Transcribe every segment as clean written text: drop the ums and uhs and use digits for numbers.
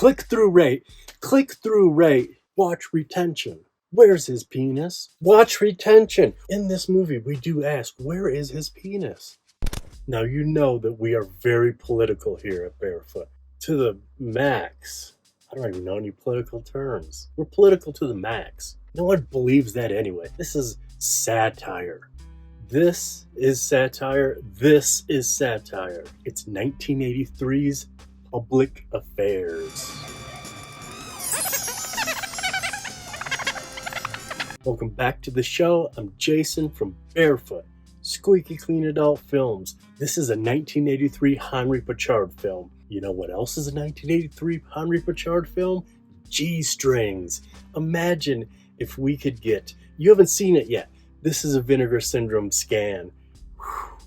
Click-through rate. Click-through rate. Watch retention. Where's his penis? Watch retention. In this movie, we do ask, where is his penis? Now, you know that we are very political here at Barefoot. To the max. I don't even know any political terms. We're political to the max. No one believes that anyway. This is satire. This is satire. This is satire. It's 1983's Public Affairs. Welcome back to the show. I'm Jason from Barefoot, Squeaky Clean Adult Films. This is a 1983 Henri Pachard film. You know what else is a 1983 Henri Pachard film? G-strings. Imagine if we could get... You haven't seen it yet. This is a Vinegar Syndrome scan. Whew.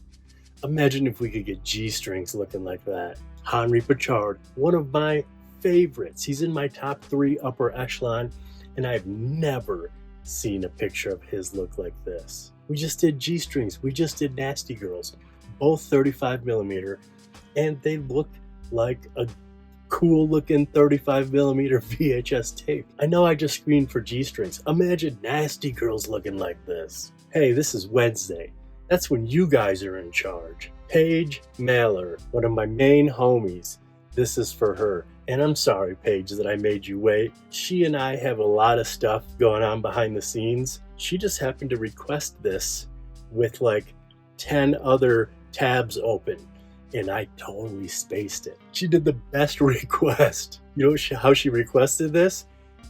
Imagine if we could get G-strings looking like that. Henri Pachard, one of my favorites. He's in my top 3 upper echelon, and I've never seen a picture of his look like this. We just did G-strings. We just did Nasty Girls, both 35mm, and they look like a cool looking 35mm VHS tape. I know I just screened for G-strings. Imagine Nasty Girls looking like this. Hey, this is Wednesday. That's when you guys are in charge. Paige Mailer, one of my main homies. This is for her. And I'm sorry, Paige, that I made you wait. She and I have a lot of stuff going on behind the scenes. She just happened to request this with like 10 other tabs open, and I totally spaced it. She did the best request. You know how she requested this?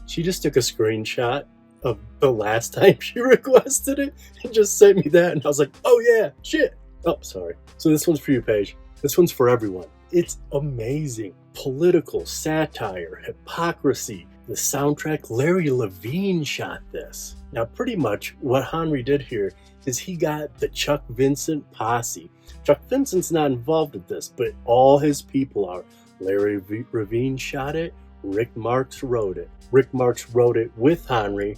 She just took a screenshot of the last time she requested it and just sent me that, and I was like, oh yeah, shit. Oh, sorry. So this one's for you, Paige. This one's for everyone. It's amazing. Political satire, hypocrisy. The soundtrack, Larry Levine shot this. Now, pretty much what Henri did here is he got the Chuck Vincent posse. Chuck Vincent's not involved with this, but all his people are. Larry Levine shot it. Rick Marx wrote it. Rick Marx wrote it with Henri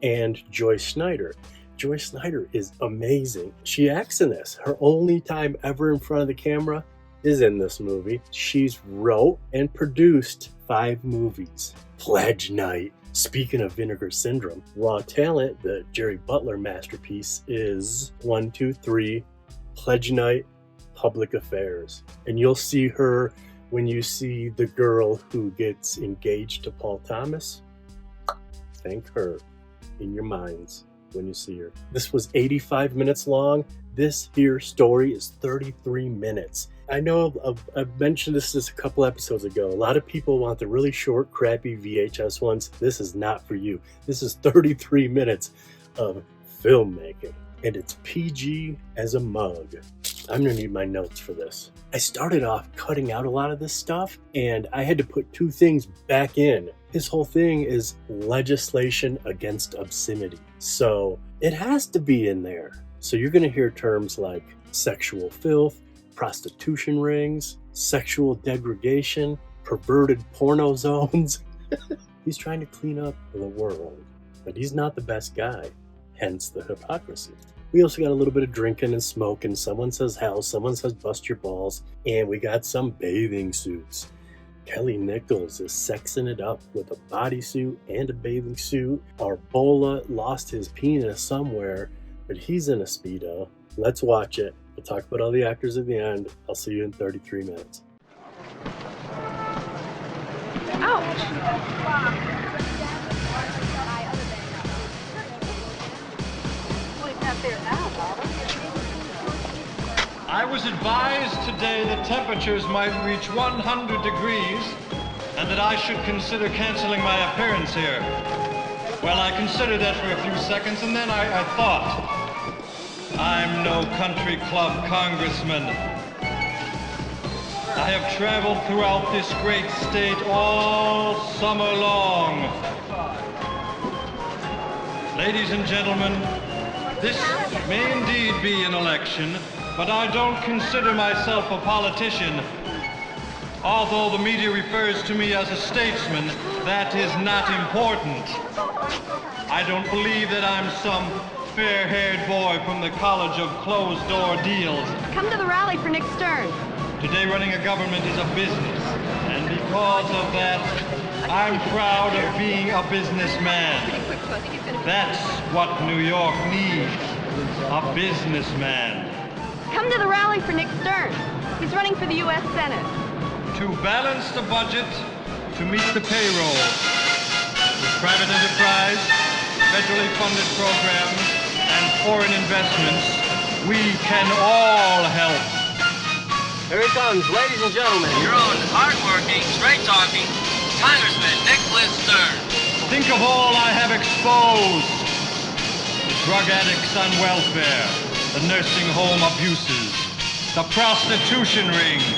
and Joyce Snyder. Joyce Snyder is amazing. She acts in this. Her only time ever in front of the camera is in this movie. She's wrote and produced 5 movies. Pledge Night. Speaking of Vinegar Syndrome, Raw Talent, the Jerry Butler masterpiece, is 1, 2, 3, Pledge Night, Public Affairs. And you'll see her when you see the girl who gets engaged to Paul Thomas. Thank her in your minds when you see her. This was 85 minutes long. This here story is 33 minutes. I know I've mentioned this a couple episodes ago. A lot of people want the really short, crappy VHS ones. This is not for you. This is 33 minutes of filmmaking, and it's PG as a mug. I'm gonna need my notes for this. I started off cutting out a lot of this stuff, and I had to put 2 things back in. His whole thing is legislation against obscenity. So it has to be in there. So you're gonna hear terms like sexual filth, prostitution rings, sexual degradation, perverted porno zones. He's trying to clean up the world, but he's not the best guy, hence the hypocrisy. We also got a little bit of drinking and smoking. Someone says hell, someone says bust your balls, and we got some bathing suits. Kelly Nichols is sexing it up with a bodysuit and a bathing suit. Arbola lost his penis somewhere, but he's in a Speedo. Let's watch it. We'll talk about all the actors at the end. I'll see you in 33 minutes. Ouch! I was advised today that temperatures might reach 100 degrees and that I should consider canceling my appearance here. Well, I considered that for a few seconds, and then I thought, I'm no country club congressman. I have traveled throughout this great state all summer long. Ladies and gentlemen, this may indeed be an election, but I don't consider myself a politician. Although the media refers to me as a statesman, that is not important. I don't believe that I'm some fair-haired boy from the College of Closed-Door Deals. Come to the rally for Nick Stern. Today running a government is a business, and because of that, I'm proud of being a businessman. That's what New York needs, a businessman. Come to the rally for Nick Stern. He's running for the U.S. Senate. To balance the budget, to meet the payroll. With private enterprise, federally funded programs, and foreign investments, we can all help. Here he comes, ladies and gentlemen. Your own hard-working, straight-talking Congressman Nicholas Stern. Think of all I have exposed. The drug addicts on welfare, the nursing home abuses, the prostitution rings,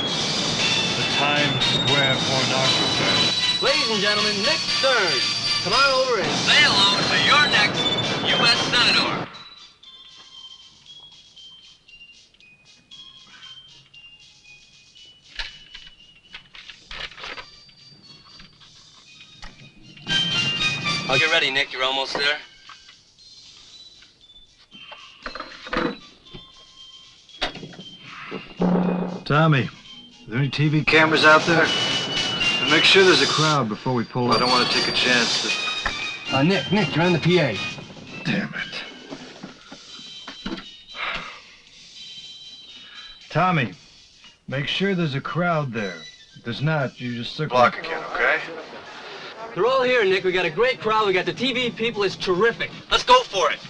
the Times Square pornographers. Ladies and gentlemen, Nick Stern. Come on over and Say hello to your next U.S. Senator. Oh, get ready, Nick. You're almost there. Tommy, are there any TV cameras out there? And make sure there's a crowd before we pull up. I don't want to take a chance that... Nick, you're on the PA. Damn it. Tommy, make sure there's a crowd there. If there's not, you just circle... Block again, okay? They're all here, Nick. We got a great crowd. We got the TV people. It's terrific. Let's go for it.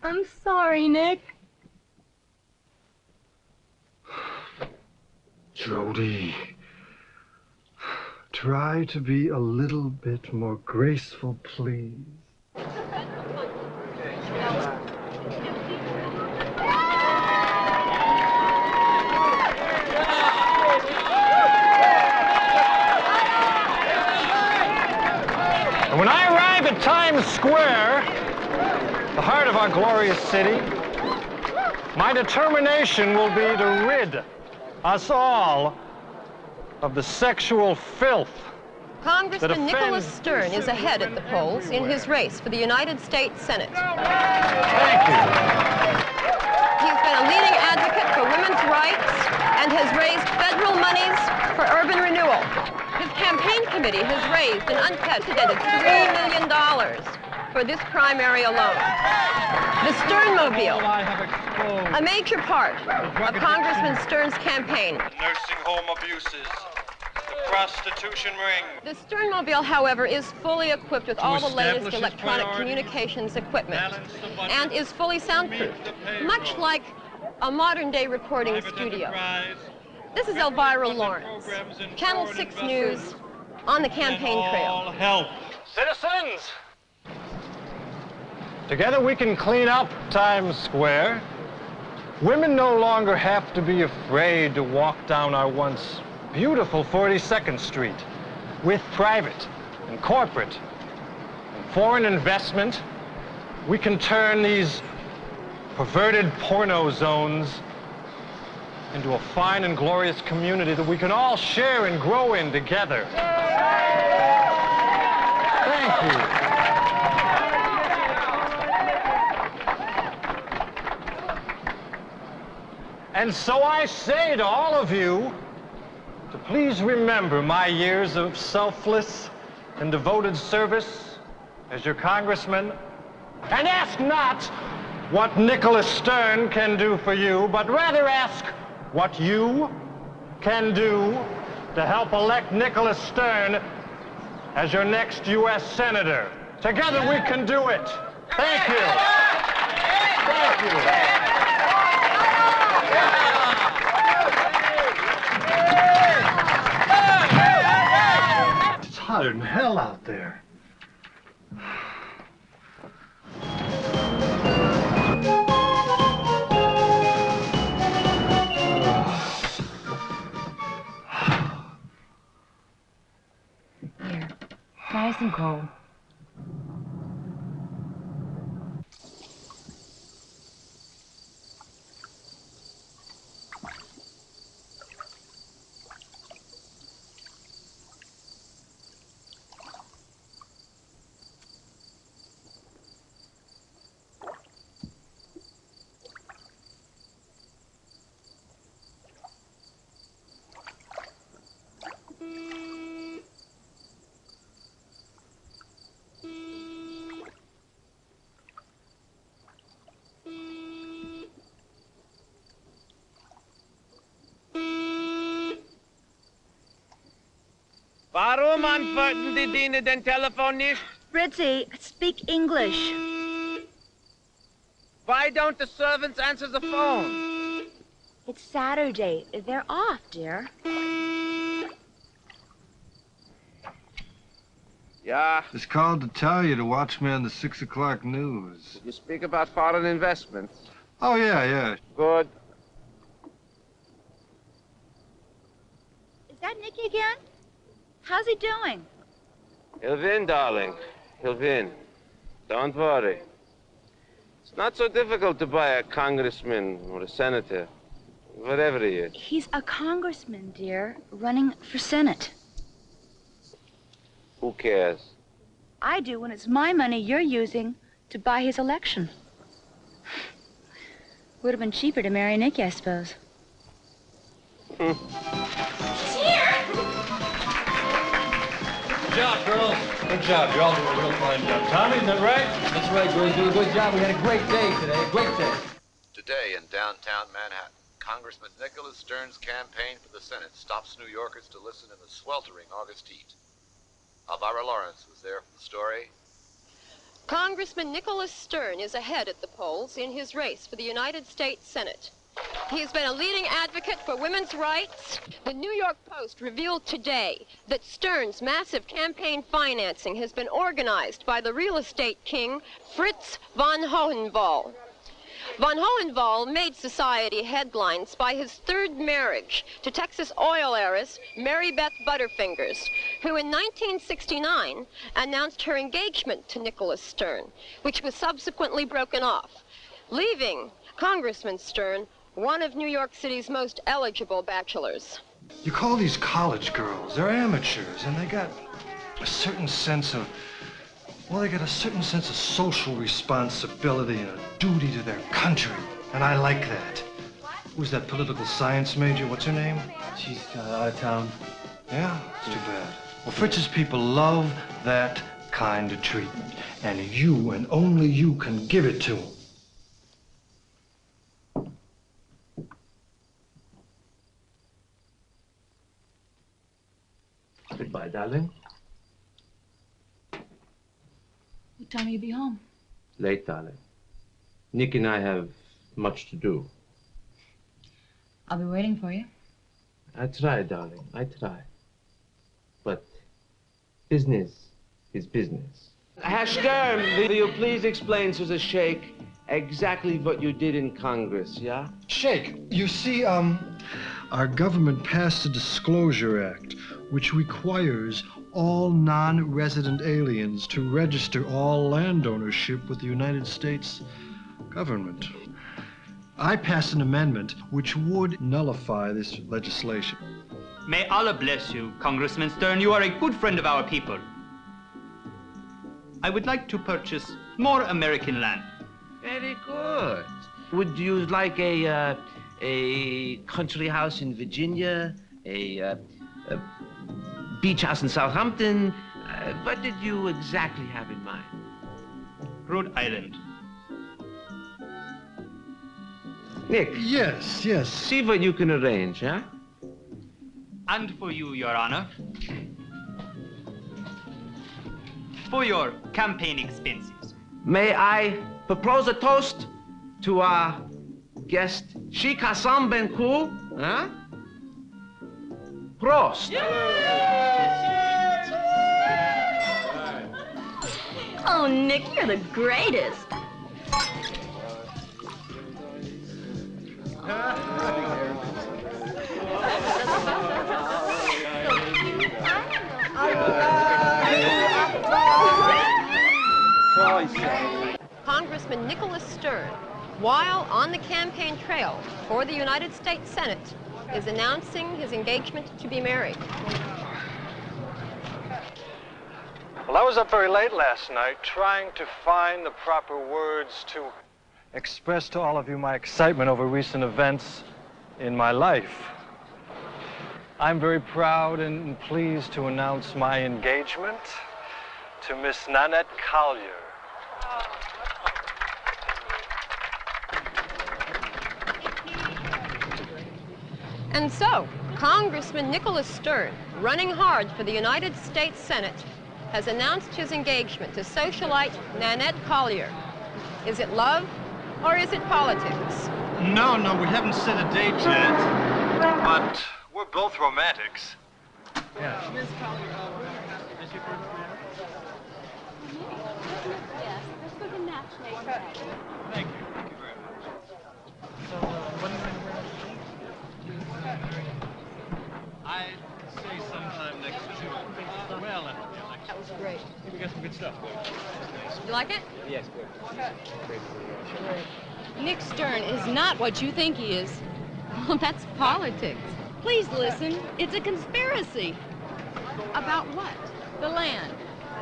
I'm sorry, Nick. Jody, try to be a little bit more graceful, please. And when I arrive at Times Square, the heart of our glorious city, my determination will be to rid us all of the sexual filth. Congressman Nicholas Stern is ahead at the polls in his race for the United States Senate. Thank you. He's been a leading advocate for women's rights and has raised federal monies for urban renewal. His campaign committee has raised an unprecedented $3 million for this primary alone. The Sternmobile, a major part of Congressman Stern's campaign. The nursing home abuses, the prostitution ring. The Sternmobile, however, is fully equipped with all the latest electronic communications equipment and is fully soundproof, much like a modern-day recording studio. This is Elvira Lawrence, Channel 6 News, on the campaign trail. Help. Citizens! Together we can clean up Times Square. Women no longer have to be afraid to walk down our once beautiful 42nd Street. With private and corporate and foreign investment, we can turn these perverted porno zones into a fine and glorious community that we can all share and grow in together. Thank you. And so I say to all of you to please remember my years of selfless and devoted service as your congressman, and ask not what Nicholas Stern can do for you, but rather ask what you can do to help elect Nicholas Stern as your next U.S. Senator. Together we can do it. Thank you. Thank you. It's hotter than hell out there. nice and cold. Warum antworten die Diener den Telefon nicht? Fritzy, speak English. Why don't the servants answer the phone? It's Saturday. They're off, dear. Yeah. Just called to tell you to watch me on the 6 o'clock news. You speak about foreign investments. Oh, yeah. Good. Is that Nicky again? How's he doing? He'll win, darling. He'll win. Don't worry. It's not so difficult to buy a congressman or a senator, whatever he is. He's a congressman, dear, running for Senate. Who cares? I do when it's my money you're using to buy his election. Would have been cheaper to marry Nicky, I suppose. Good job, girls. Good job. You're all doing a real fine job. Tommy, isn't that right? That's right, girls. Do a good job. We had a great day today. A great day. Today in downtown Manhattan, Congressman Nicholas Stern's campaign for the Senate stops New Yorkers to listen in the sweltering August heat. Elvira Lawrence was there for the story. Congressman Nicholas Stern is ahead at the polls in his race for the United States Senate. He has been a leading advocate for women's rights. The New York Post revealed today that Stern's massive campaign financing has been organized by the real estate king, Fritz von Hohenwald. Von Hohenwald made society headlines by his third marriage to Texas oil heiress Mary Beth Butterfingers, who in 1969 announced her engagement to Nicholas Stern, which was subsequently broken off, leaving Congressman Stern one of New York City's most eligible bachelors. You call these college girls, they're amateurs, and they got a certain sense of, well, they got a certain sense of social responsibility and a duty to their country, and I like that. Who's that political science major? What's her name? She's out of town. Yeah, it's too bad. Well, Fritz's people love that kind of treatment, and you and only you can give it to them. Goodbye, darling. What time will you be home? Late, darling. Nick and I have much to do. I'll be waiting for you. I try, darling. I try. But business is business. Herr Stern, will you please explain to the Sheikh exactly what you did in Congress, yeah? Sheikh, you see, our government passed a Disclosure Act, which requires all non-resident aliens to register all land ownership with the United States government. I passed an amendment which would nullify this legislation. May Allah bless you, Congressman Stern. You are a good friend of our people. I would like to purchase more American land. Very good. Would you like a country house in Virginia, a beach house in Southampton? What did you exactly have in mind? Rhode Island. Nick. Yes. See what you can arrange, huh? And for you, Your Honor, for your campaign expenses. May I propose a toast to our guest, Sheikh Hassan Ben Khu, huh? Prost. Oh, Nick, you're the greatest. Joyce. Congressman Nicholas Stern, while on the campaign trail for the United States Senate, is announcing his engagement to be married. Well, I was up very late last night trying to find the proper words to express to all of you my excitement over recent events in my life. I'm very proud and pleased to announce my engagement to Miss Annette Collier. And so, Congressman Nicholas Stern, running hard for the United States Senate, has announced his engagement to socialite Annette Collier. Is it love or is it politics? No, we haven't set a date yet. But we're both romantics. Yeah. Miss Collier, is your first marriage? Yes, let's go to matchmaking. Thank you very much. So, when are you going to wear it? I'd say sometime next week. Well, That was great. we got some good stuff. You like it? Yes, good. Nick Stern is not what you think he is. Well, that's politics. Please listen. It's a conspiracy. About what? The land.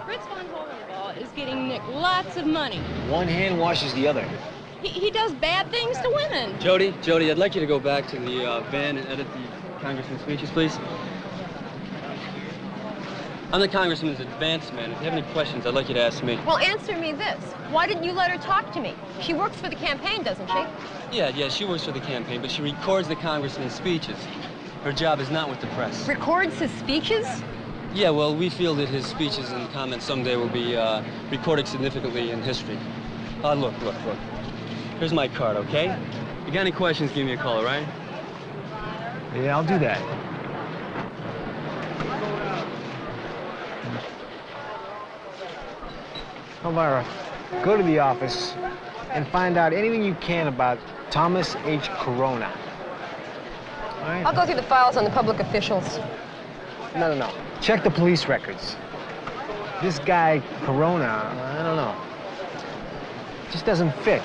Fritz von Hohenwald is getting Nick lots of money. One hand washes the other. He does bad things to women. Jody, I'd like you to go back to the van and edit the congressman's speeches, please. I'm the congressman's advance man. If you have any questions, I'd like you to ask me. Well, answer me this. Why didn't you let her talk to me? She works for the campaign, doesn't she? Yeah, she works for the campaign, but she records the congressman's speeches. Her job is not with the press. Records his speeches? Yeah, well, we feel that his speeches and comments someday will be recorded significantly in history. Look. Here's my card, okay? If you got any questions, give me a call, all right? Yeah, I'll do that. Elvira, go to the office and find out anything you can about Thomas H. Corona. All right? I'll go through the files on the public officials. No. Check the police records. This guy, Corona, I don't know. Just doesn't fit.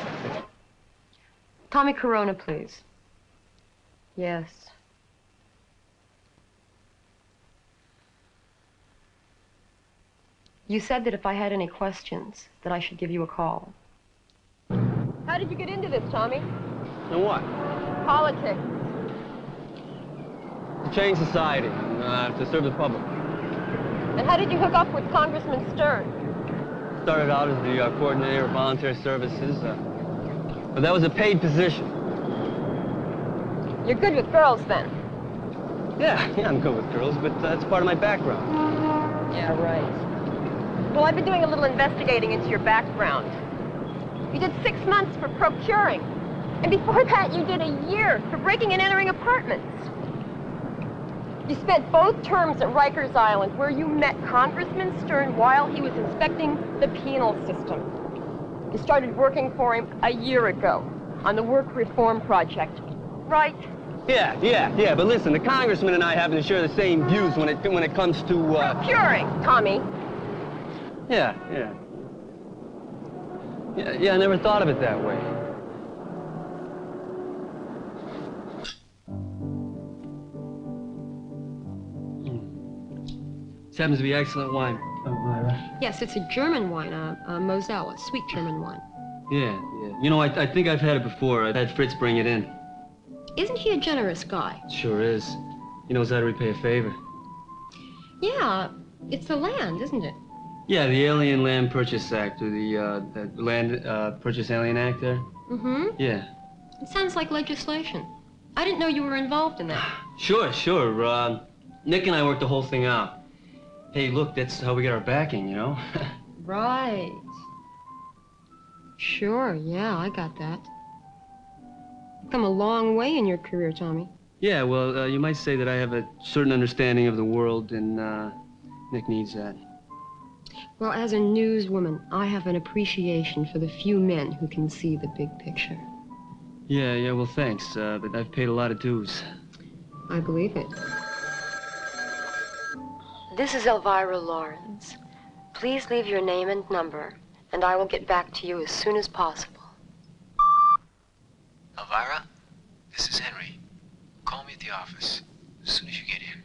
Tommy Corona, please. Yes. You said that if I had any questions, that I should give you a call. How did you get into this, Tommy? And what? Politics. To change society, to serve the public. And how did you hook up with Congressman Stern? Started out as the coordinator of volunteer services, but that was a paid position. You're good with girls, then? Yeah, I'm good with girls, but that's part of my background. Yeah, right. Well, I've been doing a little investigating into your background. You did 6 months for procuring. And before that, you did a year for breaking and entering apartments. You spent both terms at Rikers Island, where you met Congressman Stern while he was inspecting the penal system. You started working for him a year ago on the work reform project, right? Yeah, but listen, the congressman and I happen to share the same views when it comes to, Procuring, Tommy. Yeah, I never thought of it that way. This happens to be excellent wine, Elvira. Yes, it's a German wine, a Moselle, a sweet German wine. Yeah. You know, I think I've had it before. I've had Fritz bring it in. Isn't he a generous guy? Sure is. He knows how to repay a favor. Yeah, it's the land, isn't it? Yeah, the Alien Land Purchase Act, or the Land Purchase Alien Act there. Mm-hmm. Yeah. It sounds like legislation. I didn't know you were involved in that. Sure. Nick and I worked the whole thing out. Hey, look, that's how we get our backing, you know? Right. Sure, yeah, I got that. You've come a long way in your career, Tommy. Yeah, well, you might say that I have a certain understanding of the world, and Nick needs that. Well, as a newswoman, I have an appreciation for the few men who can see the big picture. Yeah, well, thanks, but I've paid a lot of dues. I believe it. This is Elvira Lawrence. Please leave your name and number and I will get back to you as soon as possible. Elvira, this is Henry. Call me at the office as soon as you get in.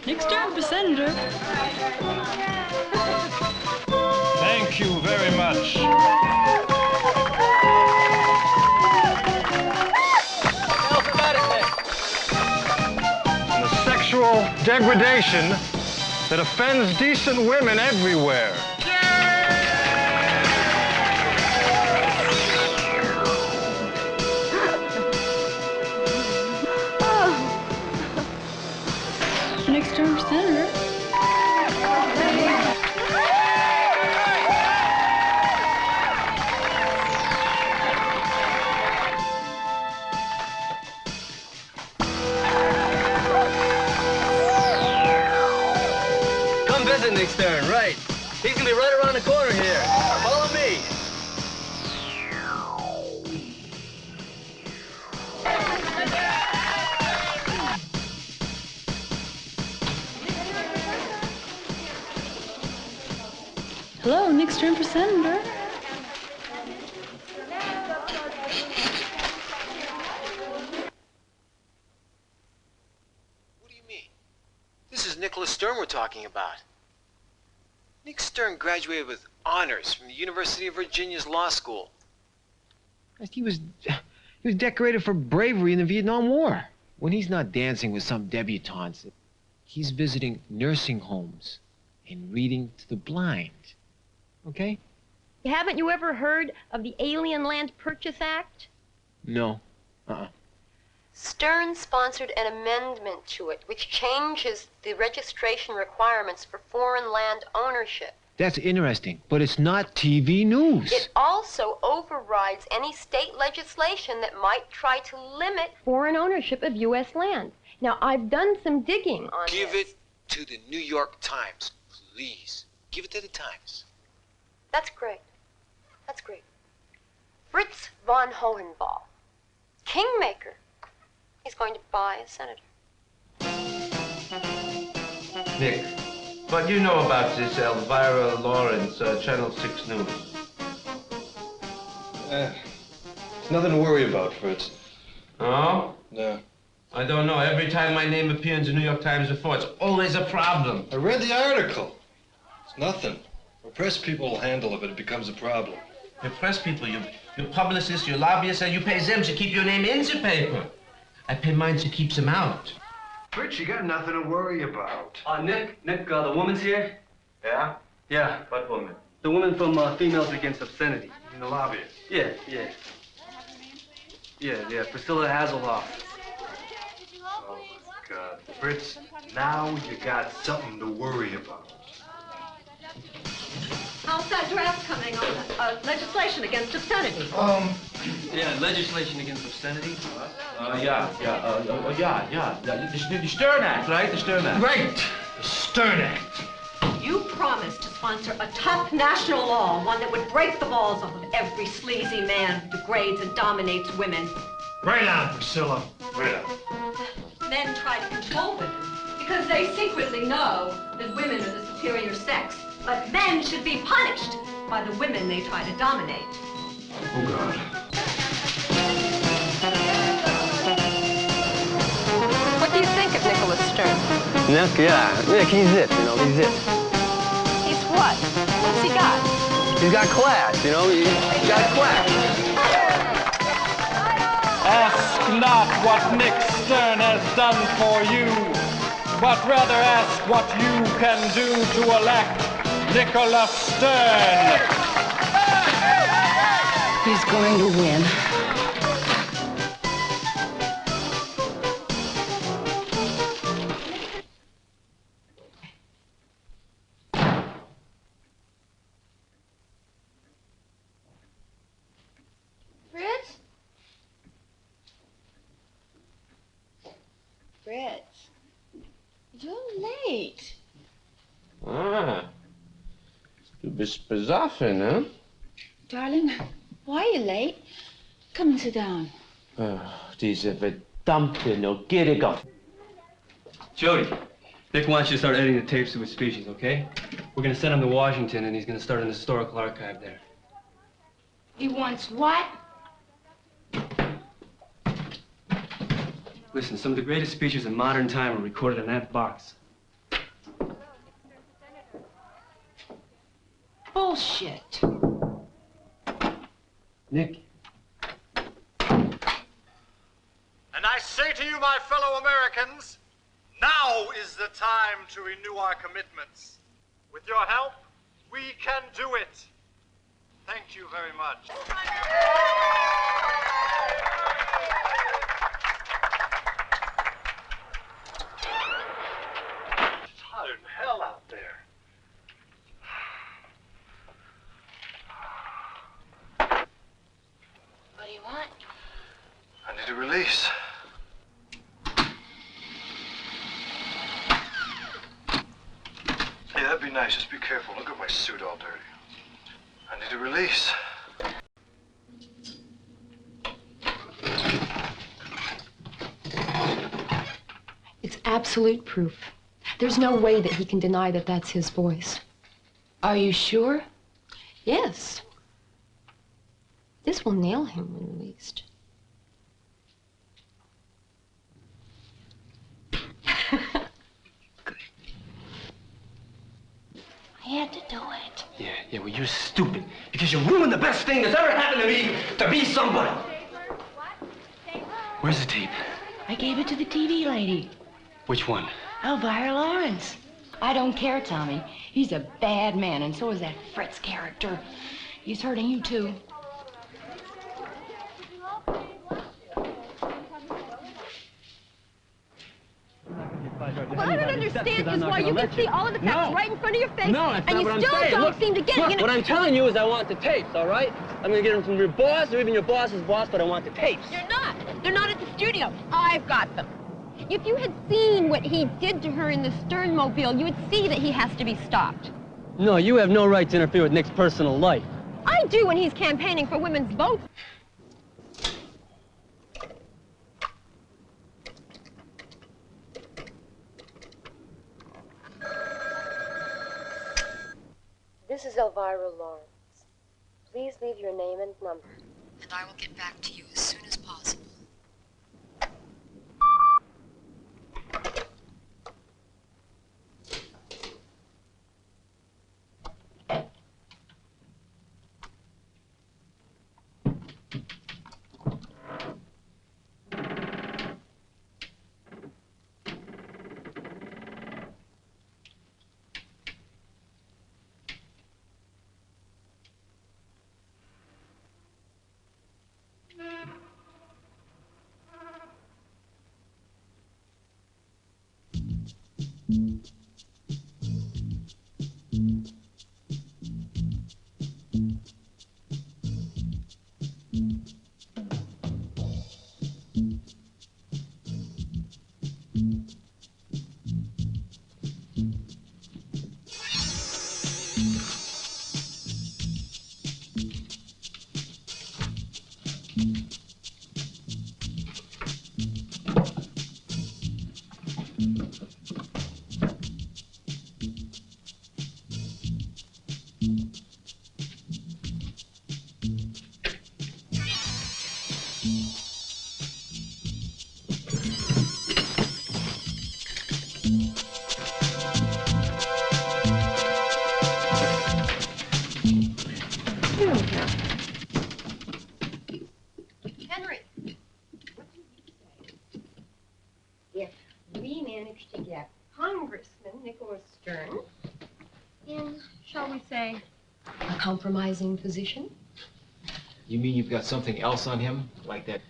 Next turn for Senator. Thank you very much. The sexual degradation that offends decent women everywhere. Next term for Senator. Come visit next turn, right? He's gonna be right around the corner here. Follow me. Hello, next turn for Senator. What do you mean? This is Nicholas Stern we're talking about. Nick Stern graduated with honors from the University of Virginia's Law School. He was decorated for bravery in the Vietnam War. When he's not dancing with some debutantes, he's visiting nursing homes and reading to the blind. Okay? Haven't you ever heard of the Alien Land Purchase Act? No. Stern sponsored an amendment to it which changes the registration requirements for foreign land ownership. That's interesting, but it's not TV news. It also overrides any state legislation that might try to limit foreign ownership of U.S. land. Now, I've done some digging on this. Give it to the New York Times, please. Give it to the Times. That's great. That's great. Fritz von Hohenwald, kingmaker. He's going to buy a senator. Nick, what do you know about this Elvira Lawrence, Channel 6 News? There's nothing to worry about, Fritz. Oh? No. I don't know. Every time my name appears in the New York Times before, it's always a problem. I read the article. It's nothing. Well, press people will handle it, but it becomes a problem. Your press people, your publicists, your lobbyists, and you pay them to keep your name in the paper. I pay mine to keep them out. Fritz, you got nothing to worry about. Nick, the woman's here? Yeah? Yeah. What woman? The woman from Females Against Obscenity. In the lobby. Yeah. Priscilla Hasselhoff. Oh, my God. Fritz, now you got something to worry about. How's that draft coming on legislation against obscenity? Yeah, legislation against obscenity. The Stern Act, right? The Stern Act. Right! The Stern Act. You promised to sponsor a tough national law, one that would break the balls off of every sleazy man who degrades and dominates women. Right on, Priscilla. Right on. Men try to control women because they secretly know that women are the superior sex. But men should be punished by the women they try to dominate. Oh, God. What do you think of Nicholas Stern? Nick, he's it, he's it. He's what? What's he got? He's got class, he's got class. Ask not what Nick Stern has done for you, but rather ask what you can do to elect Nicholas Stern. He's going to win. Fritz, you're late. Du bist besoffen, huh? Darling, why are you late? Come and sit down. Diese verdammte Neugierige. Jody, Nick wants you to start editing the tapes to his speeches, okay? We're gonna send him to Washington, and he's gonna start an historical archive there. He wants what? Listen, some of the greatest speeches in modern time are recorded in that box. Bullshit. Nick. And I say to you, my fellow Americans, now is the time to renew our commitments. With your help, we can do it. Thank you very much. It's hot as hell out there. What do you want? I need a release. Yeah, that'd be nice. Just be careful. Look at my suit all dirty. I need a release. It's absolute proof. There's no way that he can deny that that's his voice. Are you sure? Yes. This will nail him when released. I had to do it. Yeah, well, you're stupid. Because you ruined the best thing that's ever happened to me, to be somebody. Where's the tape? I gave it to the TV lady. Which one? Elvira Lawrence. I don't care, Tommy. He's a bad man, and so is that Fritz character. He's hurting you, too. What I don't understand is why you can see all of the facts right in front of your face, No, that's and not you what I'm still saying. don't Look, seem to get look, it. You know, what I'm telling you is I want the tapes, all right? I'm gonna get them from your boss or even your boss's boss, but I want the tapes. They're not. They're not at the studio. I've got them. If you had seen what he did to her in the Sternmobile, you would see that he has to be stopped. No, you have no right to interfere with Nick's personal life. I do when he's campaigning for women's votes. This is Elvira Lawrence. Please leave your name and number, and I will get back to you as soon as possible. Henry, if we manage to get Congressman Nicholas Stern in, shall we say, a compromising position? You mean you've got something else on him? Like that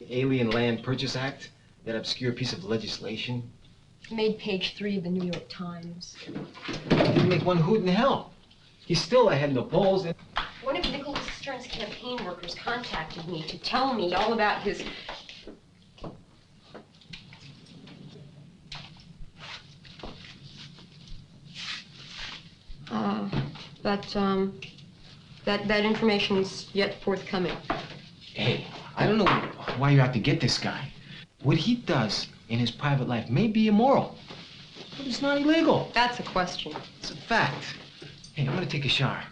Alien Land Purchase Act? That obscure piece of legislation? Made page 3 of the New York Times. Didn't make one hoot in hell. He's still ahead in the polls. One of Nicholas Stern's campaign workers contacted me to tell me all about his... that information's yet forthcoming. Hey, I don't know why you're out to get this guy. What he does in his private life may be immoral, but it's not illegal. That's a question. It's a fact. Hey, I'm gonna take a shower.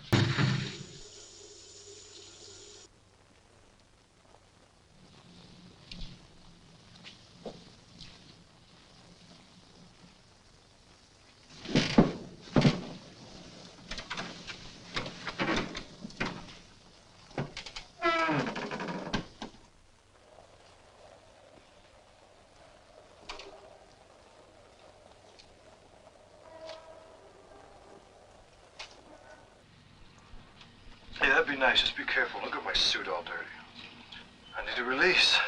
Hey, that'd be nice. Just be careful. Look at my suit all dirty. I need a release.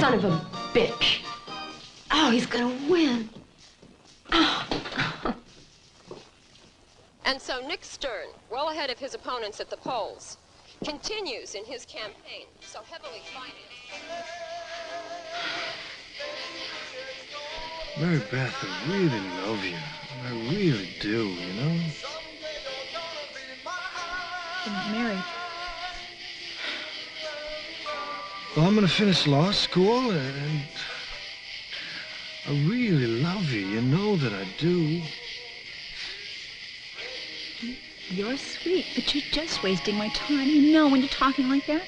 Son of a bitch. Oh, he's gonna win. Oh. And so Nick Stern, well ahead of his opponents at the polls, continues in his campaign, so heavily financed. Mary Beth, I really love you. I really do, you know? You're not married. Well, I'm gonna finish law school, and I really love you. You know that I do. You're sweet, but you're just wasting my time. You know when you're talking like that?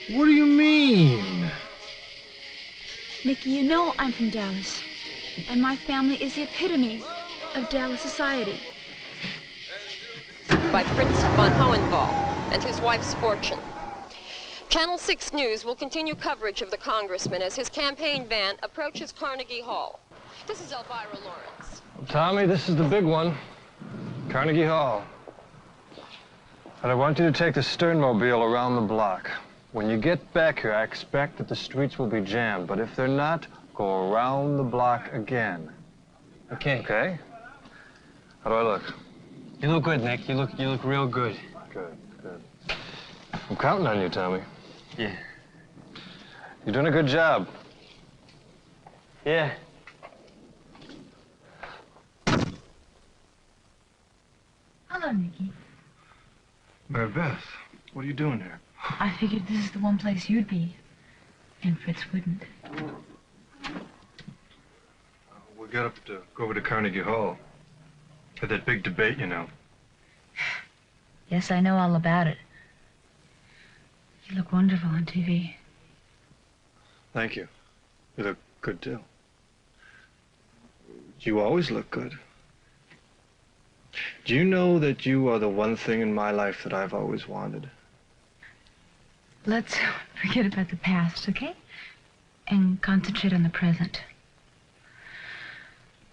What do you mean? Nikki, you know I'm from Dallas. And my family is the epitome of Dallas society. By Fritz von Hohenthal and his wife's fortune. Channel 6 News will continue coverage of the congressman as his campaign van approaches Carnegie Hall. This is Elvira Lawrence. Tommy, this is the big one. Carnegie Hall. And I want you to take the Sternmobile around the block. When you get back here, I expect that the streets will be jammed, but if they're not, go around the block again. Okay. Okay? How do I look? You look good, Nick. You look real good. Good, good. I'm counting on you, Tommy. Yeah. You're doing a good job. Yeah. Hello, Nikki. Mary Beth, what are you doing here? I figured this is the one place you'd be. And Fritz wouldn't. We got up to go over to Carnegie Hall. Had that big debate, you know. Yes, I know all about it. You look wonderful on TV. Thank you. You look good, too. You always look good. Do you know that you are the one thing in my life that I've always wanted? Let's forget about the past, okay? And concentrate on the present.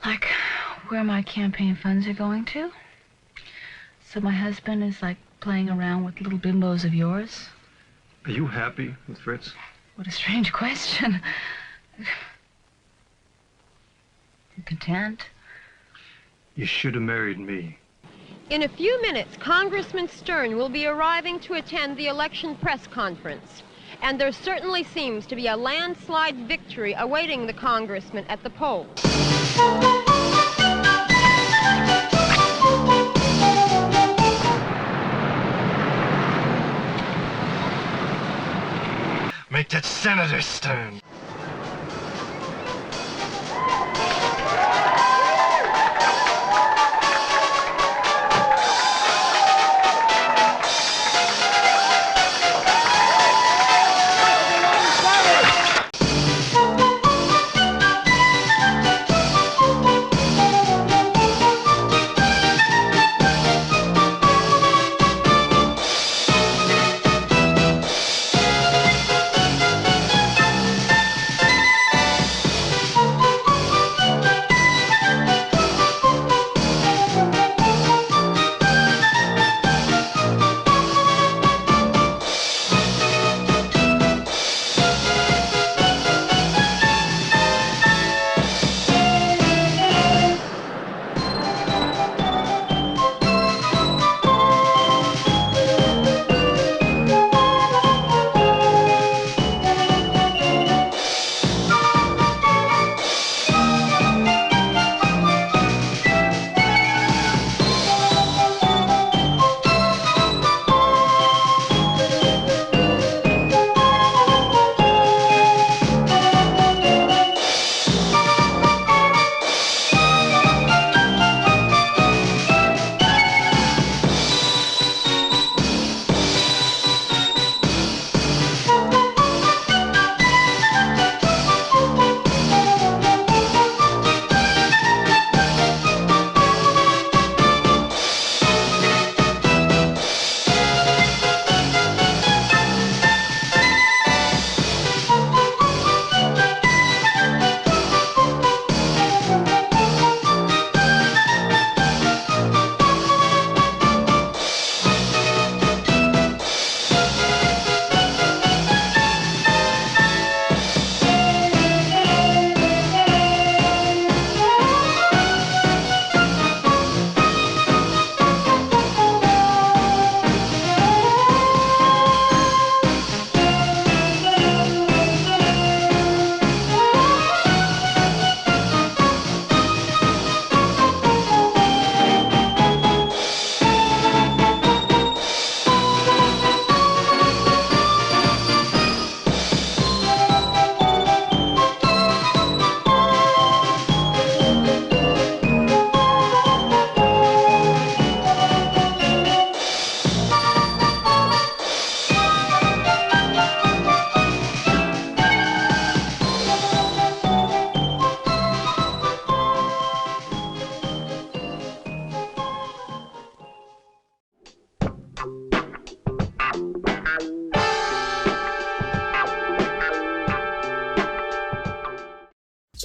Like where my campaign funds are going to. So my husband is like playing around with little bimbos of yours. Are you happy with Fritz? What a strange question. I'm content. You should have married me. In a few minutes, Congressman Stern will be arriving to attend the election press conference. And there certainly seems to be a landslide victory awaiting the congressman at the polls. Make that Senator Stern.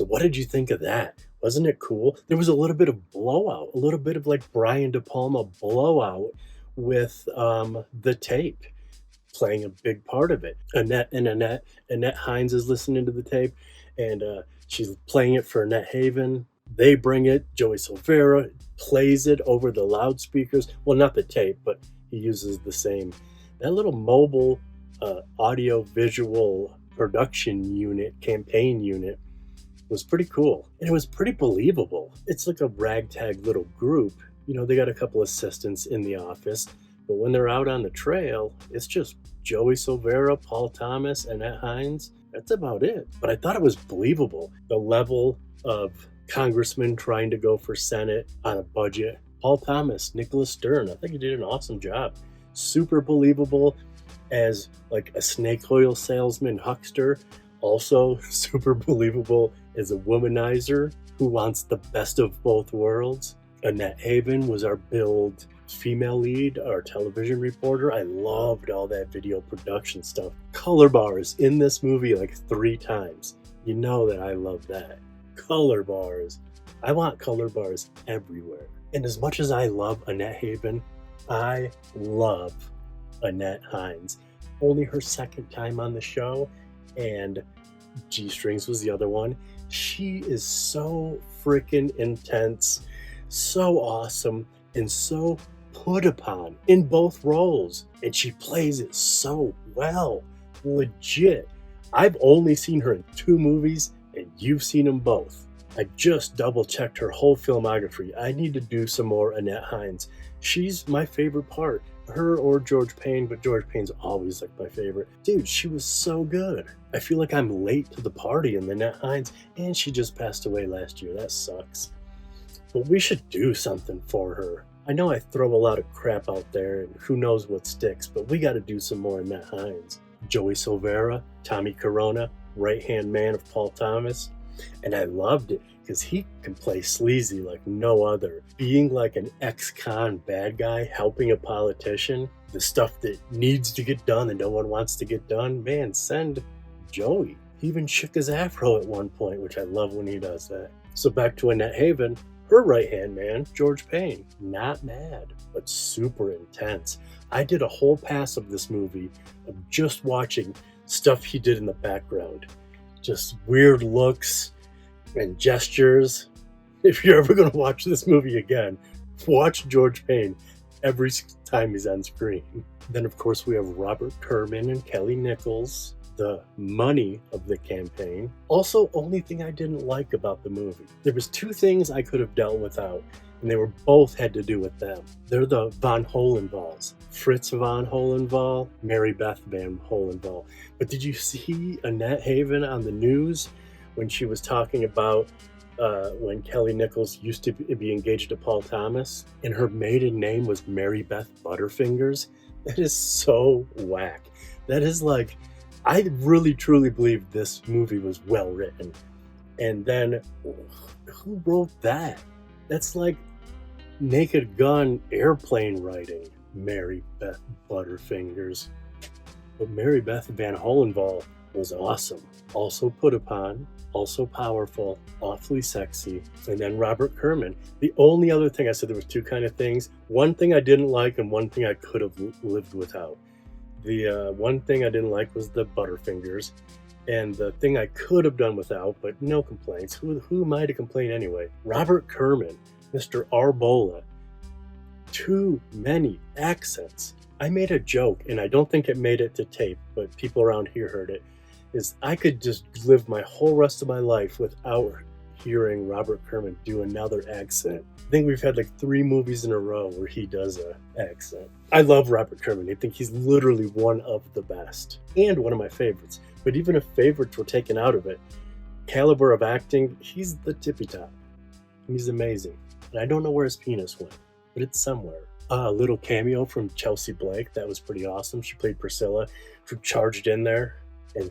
So what did you think of that? Wasn't it cool? There was a little bit of blowout, a little bit of like Brian De Palma blowout with the tape playing a big part of it. Annette Hines is listening to the tape, and she's playing it for Annette Haven. They bring it. Joyce Olvera plays it over the loudspeakers. Well, not the tape, but he uses the same. That little mobile audio visual production unit, campaign unit, was pretty cool. And it was pretty believable. It's like a ragtag little group. You know, they got a couple assistants in the office, but when they're out on the trail, it's just Joey Silvera, Paul Thomas, and Annette Hines. That's about it. But I thought it was believable. The level of congressmen trying to go for Senate on a budget. Paul Thomas, Nicholas Stern, I think he did an awesome job. Super believable as like a snake oil salesman huckster. Also super believable as a womanizer who wants the best of both worlds. Annette Haven was our billed female lead, our television reporter. I loved all that video production stuff. Color bars in this movie like 3 times. You know that I love that. Color bars. I want color bars everywhere. And as much as I love Annette Haven, I love Annette Hines. Only her second time on the show, and G-Strings was the other one. She is so freaking intense, so awesome, and so put upon in both roles. And she plays it so well. Legit. I've only seen her in 2 movies, and you've seen them both. I just double-checked her whole filmography. I need to do some more Annette Hines. She's my favorite part. Her or George Payne, but George Payne's always like my favorite. Dude, she was so good. I feel like I'm late to the party in Annette Hines, and she just passed away last year. That sucks. But we should do something for her. I know I throw a lot of crap out there, and who knows what sticks, but we got to do some more Annette Hines. Joey Silvera, Tommy Corona, right-hand man of Paul Thomas. And I loved it because he can play sleazy like no other. Being like an ex-con bad guy, helping a politician, the stuff that needs to get done and no one wants to get done, man, send Joey. He even shook his afro at one point, which I love when he does that. So back to Annette Haven, her right-hand man, George Payne. Not mad, but super intense. I did a whole pass of this movie of just watching stuff he did in the background. Just weird looks and gestures. If you're ever going to watch this movie again, watch George Payne every time he's on screen. Then, of course, we have Robert Kerman and Kelly Nichols, the money of the campaign. Also, only thing I didn't like about the movie. There was 2 things I could have dealt without, and they were both had to do with them. They're the Von Hohenwalds. Fritz von Hohenwald, Mary Beth Van Hohenwald. But did you see Annette Haven on the news when she was talking about when Kelly Nichols used to be engaged to Paul Thomas, and her maiden name was Mary Beth Butterfingers? That is so whack. That is like, I really truly believe this movie was well written. And then, who wrote that? That's like Naked Gun airplane writing. Mary Beth Butterfingers. But Mary Beth Van Hohenwald was awesome. Also put upon, also powerful, awfully sexy. And then Robert Kerman. The only other thing, I said there was 2 kind of things. One thing I didn't like and one thing I could have lived without. The one thing I didn't like was the Butterfingers. And the thing I could have done without, but no complaints. Who am I to complain anyway? Robert Kerman, Mr. Arbola. Too many accents. I made a joke, and I don't think it made it to tape, but people around here heard it, is I could just live my whole rest of my life without hearing Robert Kerman do another accent. I think we've had like 3 movies in a row where he does an accent. I love Robert Kerman. I think he's literally one of the best, and one of my favorites. But even if favorites were taken out of it, caliber of acting, he's the tippy top. He's amazing. And I don't know where his penis went, but it's somewhere. A little cameo from Chelsea Blake. That was pretty awesome. She played Priscilla, who charged in there, and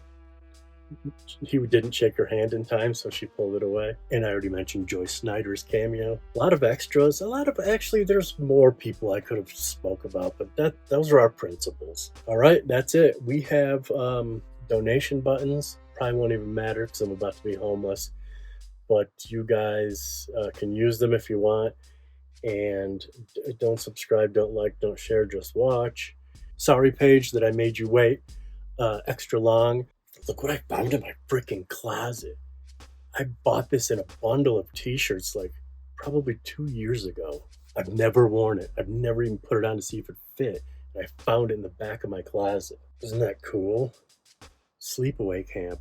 he didn't shake her hand in time, so she pulled it away. And I already mentioned Joyce Snyder's cameo. A lot of extras. Actually, there's more people I could have spoke about, but those are our principles. All right, that's it. We have donation buttons. Probably won't even matter because I'm about to be homeless. but you guys can use them if you want. And don't subscribe, don't like, don't share, just watch. Sorry, Paige, that I made you wait extra long. Look what I found in my freaking closet. I bought this in a bundle of t-shirts like probably 2 years ago. I've never worn it. I've never even put it on to see if it fit. And I found it in the back of my closet. Isn't that cool? Sleepaway camp.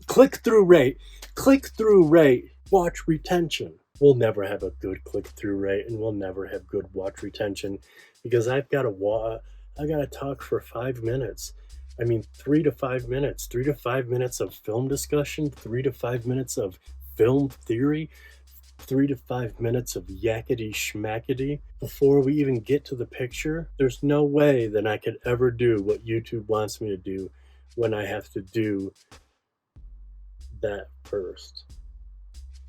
Click-through rate. Click-through rate. Watch retention. We'll never have a good click-through rate, and we'll never have good watch retention because I've got to talk for 5 minutes. I mean, 3 to 5 minutes. 3 to 5 minutes of film discussion. 3 to 5 minutes of film theory. 3 to 5 minutes of yakety schmackety before we even get to the picture. There's no way that I could ever do what YouTube wants me to do when I have to do that first.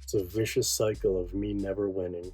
It's a vicious cycle of me never winning.